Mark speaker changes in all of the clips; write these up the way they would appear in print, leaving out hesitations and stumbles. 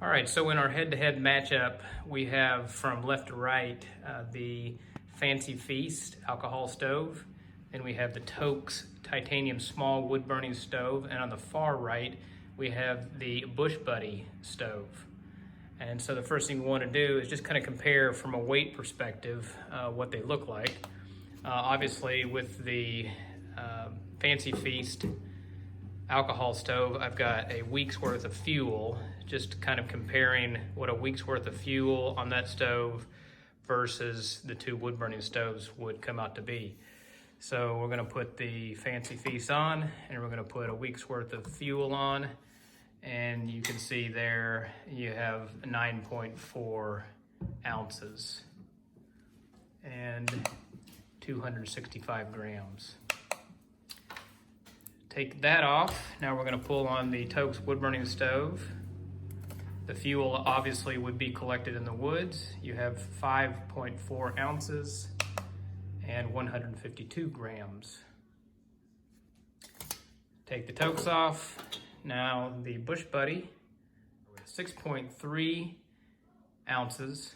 Speaker 1: All right, so in our head-to-head matchup, we have from left to right the Fancee Feast Alcohol Stove, and we have the Toaks Titanium Small Wood Burning Stove, and on the far right, we have the Bushbuddy Stove. And so the first thing we want to do is just kind of compare from a weight perspective what they look like. Obviously, with the Fancee Feast Alcohol Stove, I've got a week's worth of fuel, just kind of comparing what a week's worth of fuel on that stove versus the two wood burning stoves would come out to be. So we're gonna put the Fancee Feast on, and we're gonna put a week's worth of fuel on, and you can see there you have 9.4 ounces and 265 grams. Take that off. Now we're going to pull on the Toaks wood burning stove. The fuel obviously would be collected in the woods. You have 5.4 ounces and 152 grams. Take the Toaks off. Now the Bushbuddy with 6.3 ounces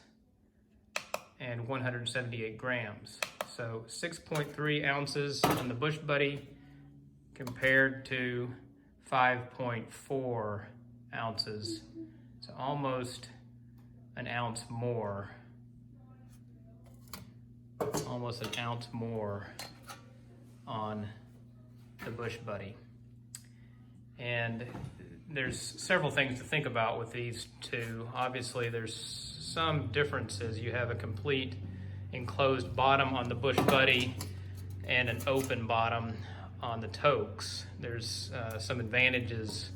Speaker 1: and 178 grams. So 6.3 ounces on the Bushbuddy compared to 5.4 ounces. So almost an ounce more. Almost an ounce more on the Bushbuddy. And there's several things to think about with these two. Obviously, there's some differences. You have a complete enclosed bottom on the Bushbuddy and an open bottom on the Toaks. There's some advantages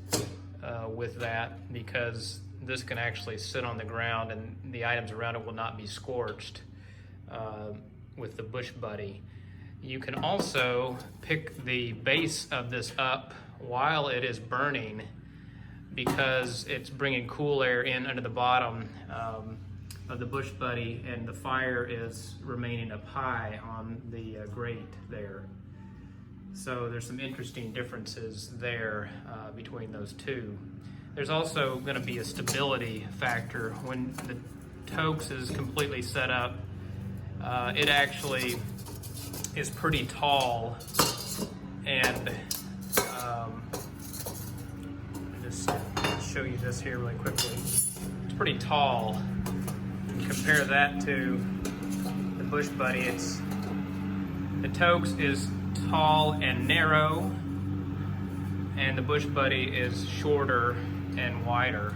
Speaker 1: with that because this can actually sit on the ground and the items around it will not be scorched with the Bushbuddy. You can also pick the base of this up while it is burning because it's bringing cool air in under the bottom of the Bushbuddy, and the fire is remaining up high on the grate there. So there's some interesting differences there between those two. There's also going to be a stability factor. When the Toaks is completely set up, it actually is pretty tall, and just show you this here really quickly. It's pretty tall. Compare that to the Bushbuddy. The Toaks is tall and narrow, and the Bushbuddy is shorter and wider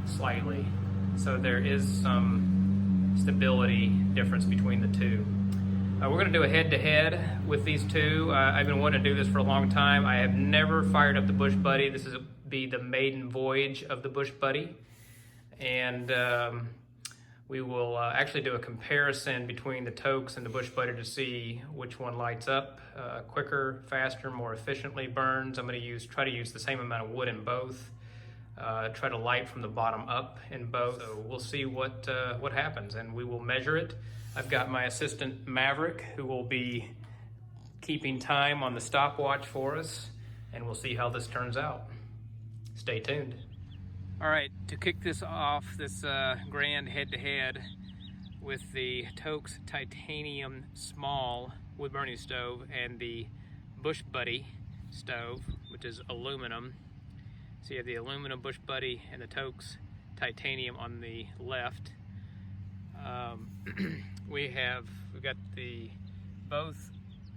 Speaker 1: slightly. So there is some stability difference between the two. We're going to do a head-to-head with these two. I've been wanting to do this for a long time. I have never fired up the Bushbuddy. This is be the maiden voyage of the Bushbuddy, and we will actually do a comparison between the Toaks and the Bushbuddy to see which one lights up quicker, faster, more efficiently burns. I'm going to try to use the same amount of wood in both. Try to light from the bottom up in both. So we'll see what happens, and we will measure it. I've got my assistant Maverick who will be keeping time on the stopwatch for us, and we'll see how this turns out. Stay tuned. All right, to kick this off, this grand head-to-head with the Toaks Titanium Small Wood Burning Stove and the Bushbuddy Stove, which is aluminum. So you have the aluminum Bushbuddy and the Toaks Titanium on the left. We've got both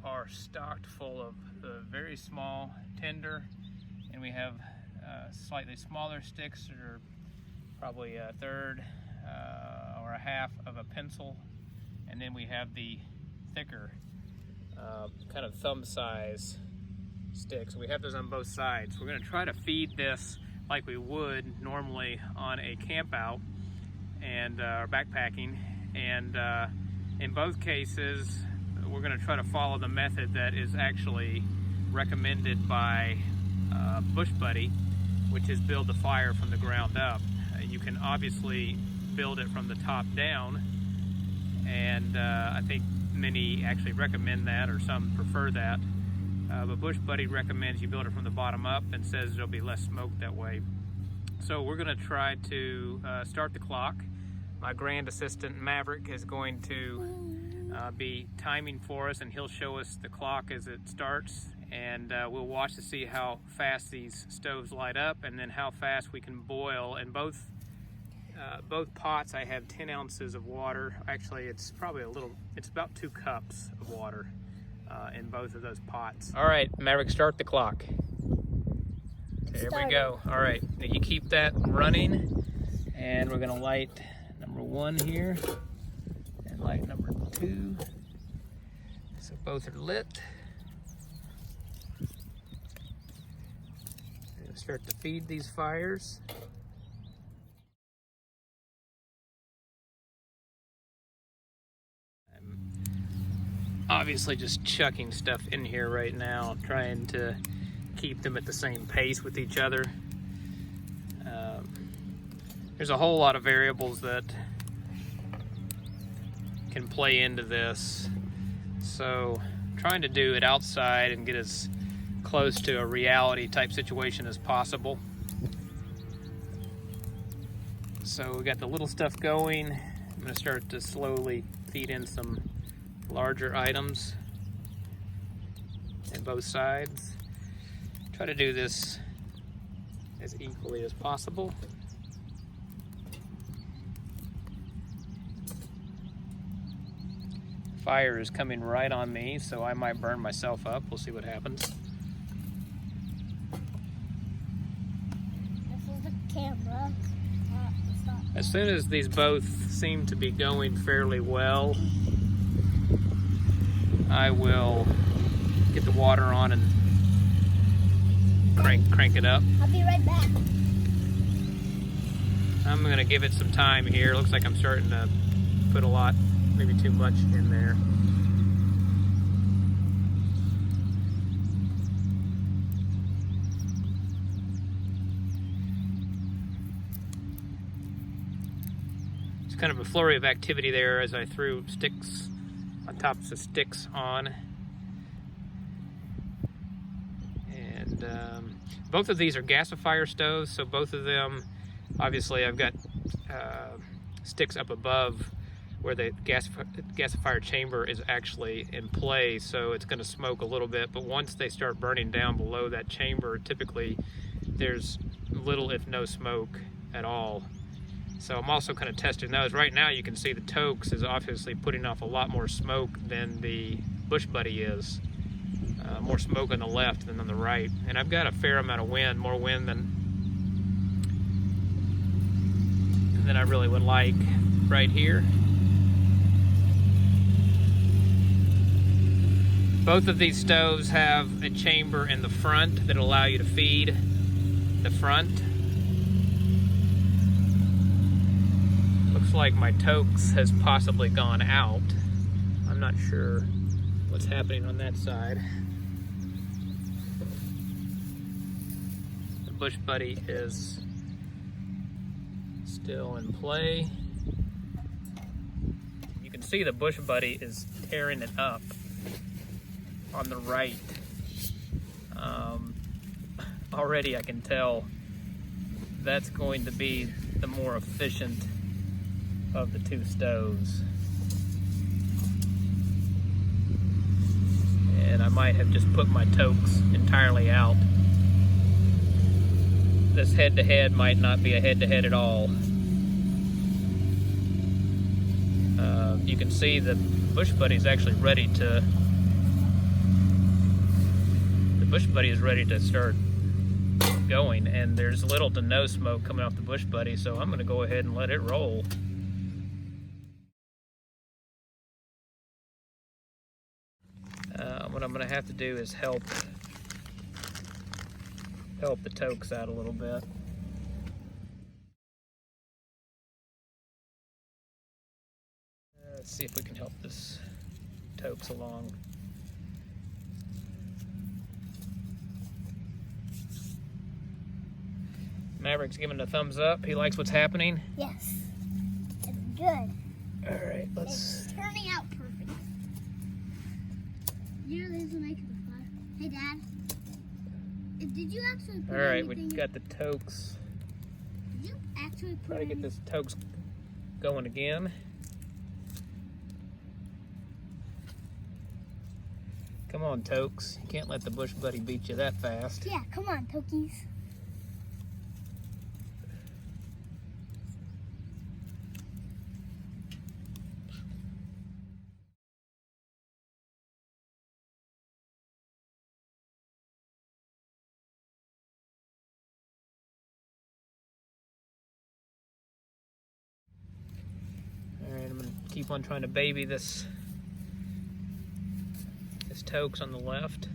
Speaker 1: are stocked full of the very small tender, and we have slightly smaller sticks that are probably a third or a half of a pencil, and then we have the thicker kind of thumb size sticks. So we have those on both sides. We're going to try to feed this like we would normally on a camp out and or backpacking, and in both cases we're going to try to follow the method that is actually recommended by Bushbuddy, which is build the fire from the ground up. You can obviously build it from the top down, and I think many actually recommend that, or some prefer that. But Bushbuddy recommends you build it from the bottom up and says there'll be less smoke that way. So we're gonna try to start the clock. My grand assistant Maverick is going to be timing for us, and he'll show us the clock as it starts, and we'll watch to see how fast these stoves light up and then how fast we can boil. And both pots I have 10 ounces of water. Actually, it's probably it's about 2 cups of water in both of those pots. All right, Maverick, start the clock. There we go. All right, now you keep that running, and we're gonna light number 1 here and light number 2. So both are lit. We're gonna start to feed these fires. I'm obviously just chucking stuff in here right now, trying to keep them at the same pace with each other. There's a whole lot of variables that can play into this. So trying to do it outside and get as close to a reality type situation as possible. So we got the little stuff going. I'm gonna start to slowly feed in some larger items in both sides. Try to do this as equally as possible. Fire is coming right on me, so I might burn myself up. We'll see what happens.
Speaker 2: This is the camera.
Speaker 1: As soon as these both seem to be going fairly well, I will get the water on and crank it up.
Speaker 2: I'll be right back.
Speaker 1: I'm gonna give it some time here. Looks like I'm starting to put a lot, maybe too much in there. It's kind of a flurry of activity there as I threw sticks on top of sticks on. And both of these are gasifier stoves, so both of them, obviously I've got sticks up above where the gasifier chamber is actually in play, so it's going to smoke a little bit, but once they start burning down below that chamber, typically there's little if no smoke at all. So I'm also kind of testing those. Right now you can see the Toaks is obviously putting off a lot more smoke than the Bushbuddy is. More smoke on the left than on the right. And I've got a fair amount of wind, more wind than I really would like right here. Both of these stoves have a chamber in the front that allow you to feed the front. Looks like my Toaks has possibly gone out. I'm not sure what's happening on that side. The Bushbuddy is still in play. You can see the Bushbuddy is tearing it up on the right. Already I can tell that's going to be the more efficient of the 2 stoves. And I might have just put my Toaks entirely out. This head-to-head might not be a head-to-head at all. You can see the Bushbuddy is actually ready to. The Bushbuddy is ready to start going, and there's little to no smoke coming off the Bushbuddy, so I'm going to go ahead and let it roll. What I'm going to have to do is help the Toaks out a little bit. Let's see if we can help this Toaks along. Maverick's giving a thumbs up. He likes what's happening.
Speaker 2: Yes, it's good.
Speaker 1: All right, let's.
Speaker 2: It's turning out perfect. You're making the fire. Hey, Dad. Did you actually put
Speaker 1: All right, we've got the Toaks
Speaker 2: actually put
Speaker 1: Try to get this Toaks going again. Come on, Toaks. You can't let the Bushbuddy beat you that fast.
Speaker 2: Yeah, come on, Tokies.
Speaker 1: Alright, I'm gonna keep on trying to baby this Toaks on the left.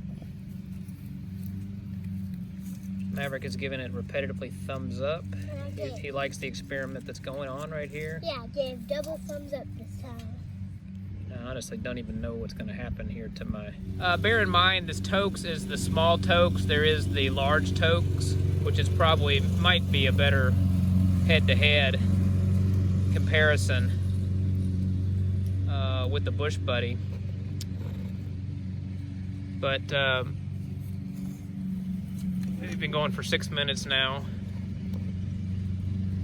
Speaker 1: Maverick is giving it repetitively thumbs up. He likes the experiment that's going on right here.
Speaker 2: Yeah, I gave double thumbs up this time.
Speaker 1: I honestly don't even know what's going to happen here to my... bear in mind, this Toaks is the small Toaks. There is the large Toaks, which is probably, might be a better head-to-head comparison with the Bushbuddy. But we've been going for 6 minutes now.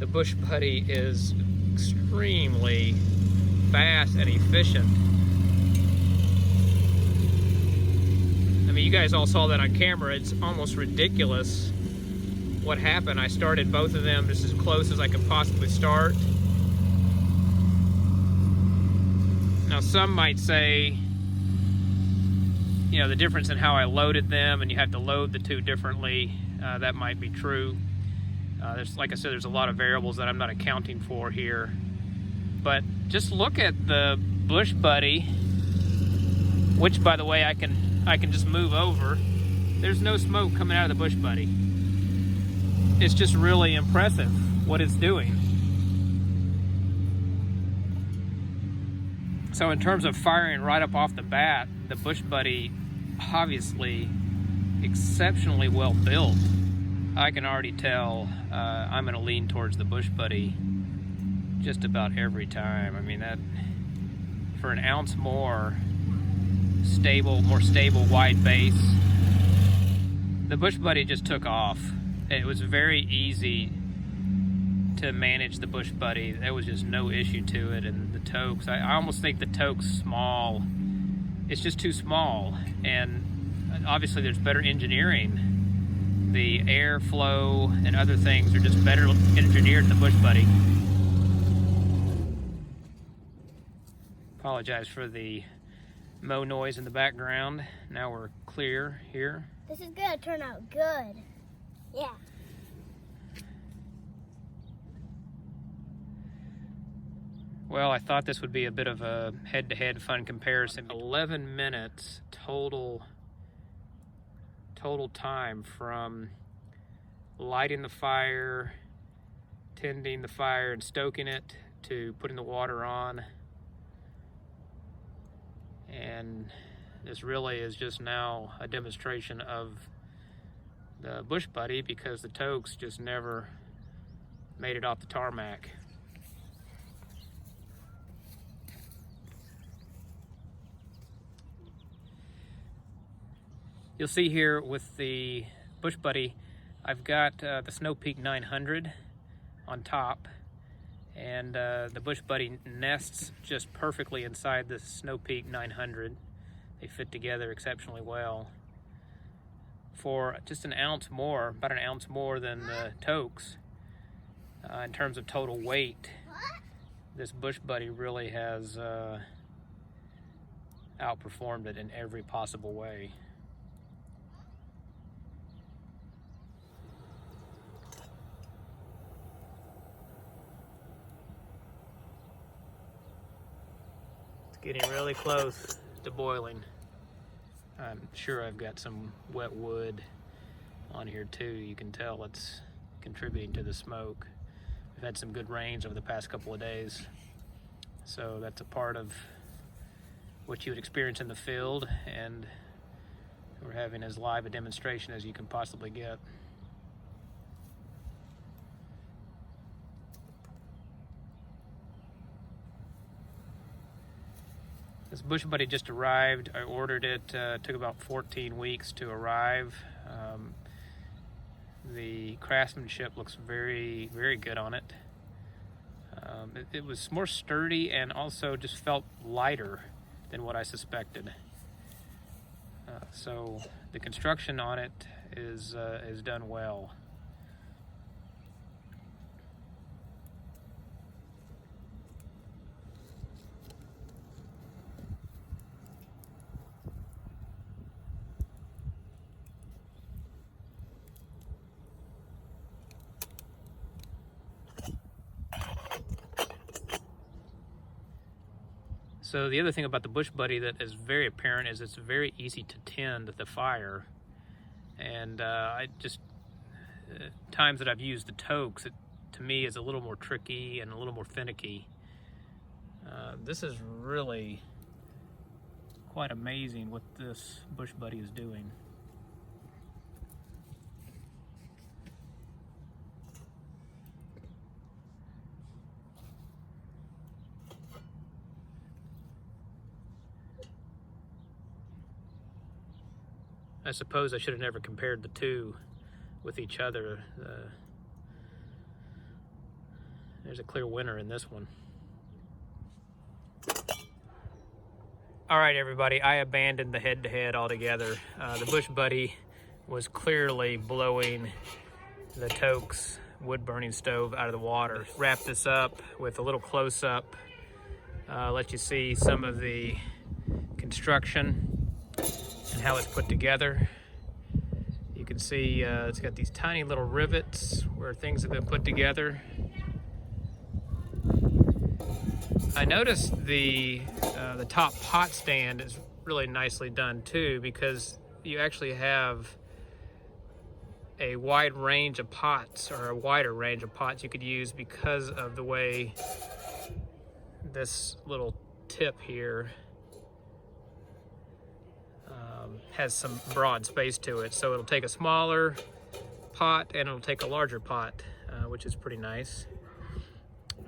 Speaker 1: The Bushbuddy is extremely fast and efficient. I mean, you guys all saw that on camera. It's almost ridiculous what happened. I started both of them just as close as I could possibly start. Now, some might say, you know, the difference in how I loaded them, and you have to load the two differently. That might be true. There's, like I said, there's a lot of variables that I'm not accounting for here. But just look at the Bushbuddy, which, by the way, I can just move over. There's no smoke coming out of the Bushbuddy. It's just really impressive what it's doing. So in terms of firing right up off the bat, the Bushbuddy obviously exceptionally well built. I can already tell I'm going to lean towards the Bushbuddy just about every time. I mean, that for an ounce more stable wide base, the Bushbuddy just took off. It was very easy to manage the Bushbuddy. There was just no issue to it. And the Toaks, I almost think the Toaks Small, it's just too small. And obviously there's better engineering. The airflow and other things are just better engineered than the Bushbuddy. Apologize for the mow noise in the background. Now we're clear here.
Speaker 2: This is gonna turn out good. Yeah.
Speaker 1: Well, I thought this would be a bit of a head-to-head fun comparison. 11 minutes total time from lighting the fire, tending the fire and stoking it, to putting the water on. And this really is just now a demonstration of the Bushbuddy, because the Toaks just never made it off the tarmac. You'll see here with the Bushbuddy, I've got the Snow Peak 900 on top, and the Bushbuddy nests just perfectly inside the Snow Peak 900. They fit together exceptionally well. For just an ounce more, about an ounce more than the Toaks, in terms of total weight, this Bushbuddy really has outperformed it in every possible way. Getting really close to boiling. I'm sure I've got some wet wood on here too. You can tell it's contributing to the smoke. We've had some good rains over the past couple of days, so that's a part of what you would experience in the field, and we're having as live a demonstration as you can possibly get. This Bushbuddy just arrived. I ordered it. Took about 14 weeks to arrive. The craftsmanship looks very, very good on it. It was more sturdy and also just felt lighter than what I suspected. So the construction on it is done well. So the other thing about the Bushbuddy that is very apparent is it's very easy to tend the fire. And times that I've used the Toaks, it to me is a little more tricky and a little more finicky. This is really quite amazing what this Bushbuddy is doing. I suppose I should have never compared the two with each other. There's a clear winner in this one. All right, everybody, I abandoned the head-to-head altogether. The Bushbuddy was clearly blowing the Toaks wood-burning stove out of the water. Wrap this up with a little close-up, let you see some of the construction and how it's put together. You can see it's got these tiny little rivets where things have been put together. I noticed the top pot stand is really nicely done too, because you actually have a wide range of pots, or a wider range of pots you could use, because of the way this little tip here has some broad space to it. So it'll take a smaller pot and it'll take a larger pot, which is pretty nice.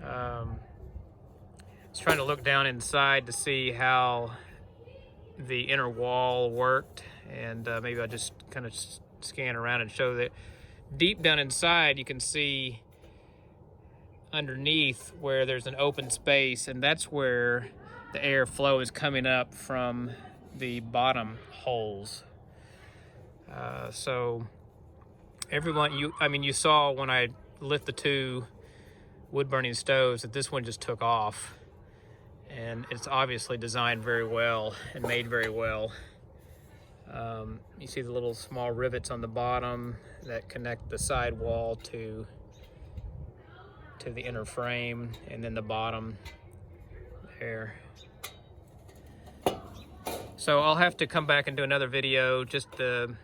Speaker 1: I was trying to look down inside to see how the inner wall worked, and maybe I'll just kind of scan around and show that deep down inside you can see underneath where there's an open space, and that's where the air flow is coming up from the bottom holes. So everyone, you saw when I lit the two wood-burning stoves that this one just took off, and it's obviously designed very well and made very well. You see the little small rivets on the bottom that connect the side wall to the inner frame, and then the bottom there. So I'll have to come back and do another video, just the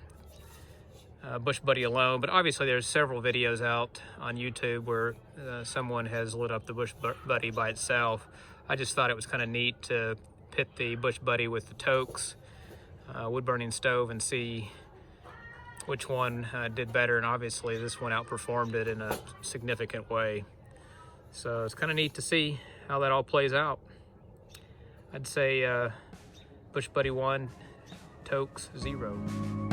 Speaker 1: Bushbuddy alone, but obviously there's several videos out on YouTube where someone has lit up the Bushbuddy by itself. I just thought it was kind of neat to pit the Bushbuddy with the Toaks wood-burning stove and see which one did better, and obviously this one outperformed it in a significant way. So it's kind of neat to see how that all plays out. I'd say Bushbuddy 1, Toaks 0.